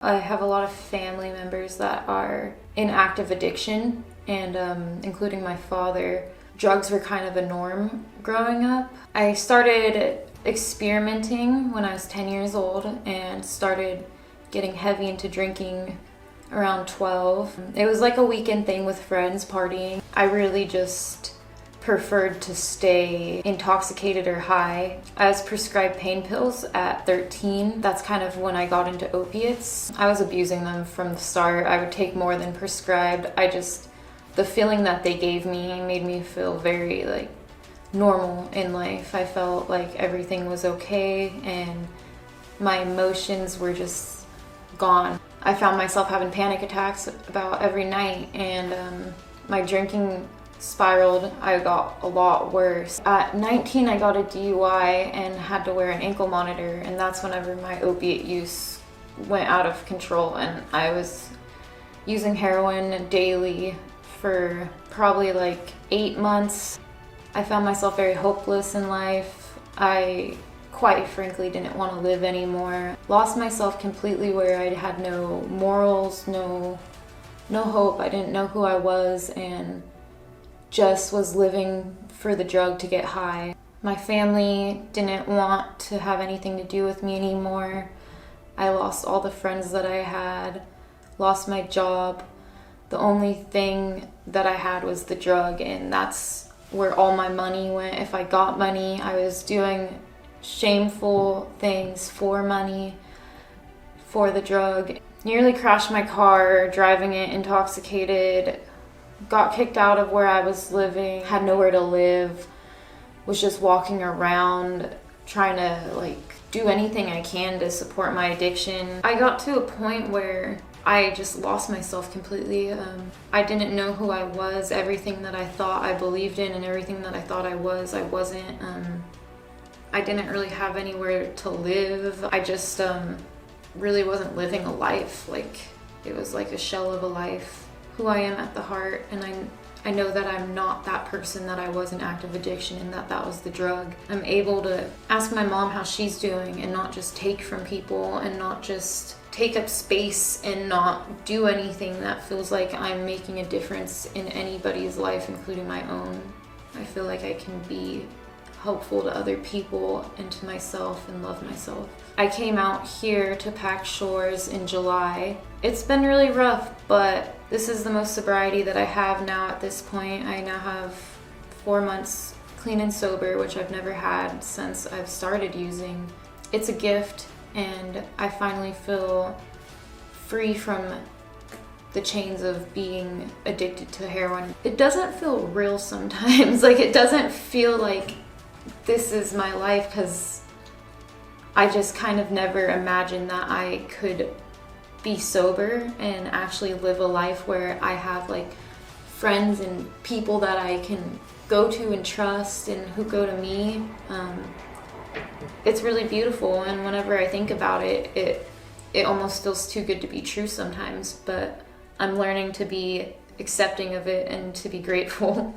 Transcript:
I have a lot of family members that are in active addiction, and including my father. Drugs were kind of a norm growing up. I started experimenting when I was 10 years old and started getting heavy into drinking around 12. It was like a weekend thing with friends partying. I really just preferred to stay intoxicated or high. I was prescribed pain pills at 13. That's kind of when I got into opiates. I was abusing them from the start. I would take more than prescribed. The feeling that they gave me made me feel very normal in life. I felt like everything was okay and my emotions were just gone. I found myself having panic attacks about every night, and my drinking spiraled. I got a lot worse. At 19, I got a DUI and had to wear an ankle monitor, and that's whenever my opiate use went out of control, and I was using heroin daily for probably 8 months. I found myself very hopeless in life. I quite frankly didn't want to live anymore. Lost myself completely, where I had no morals, no hope. I didn't know who I was and just was living for the drug to get high. My family didn't want to have anything to do with me anymore. I lost all the friends that I had, lost my job. The only thing that I had was the drug, and that's where all my money went. If I got money, I was doing shameful things for money, for the drug. Nearly crashed my car driving it intoxicated. Got kicked out of where I was living, had nowhere to live, was just walking around trying to do anything I can to support my addiction. I got to a point where I just lost myself completely. I didn't know who I was. Everything that I thought I believed in and everything that I thought I wasn't. I didn't really have anywhere to live. I just really wasn't living a life. It was like a shell of a life. Who I am at the heart, and I know that I'm not that person that I was in active addiction, and that was the drug. I'm able to ask my mom how she's doing and not just take from people and not just take up space and not do anything that feels like I'm making a difference in anybody's life, including my own. I feel like I can be helpful to other people and to myself and love myself. I came out here to Pack Shores in July. It's been really rough, but this is the most sobriety that I have now at this point. I now have 4 months clean and sober, which I've never had since I've started using. It's a gift, and I finally feel free from the chains of being addicted to heroin. It doesn't feel real sometimes. It doesn't feel like this is my life, because I just kind of never imagined that I could be sober and actually live a life where I have friends and people that I can go to and trust and who go to me. It's really beautiful, and whenever I think about it, it almost feels too good to be true sometimes, but I'm learning to be accepting of it and to be grateful.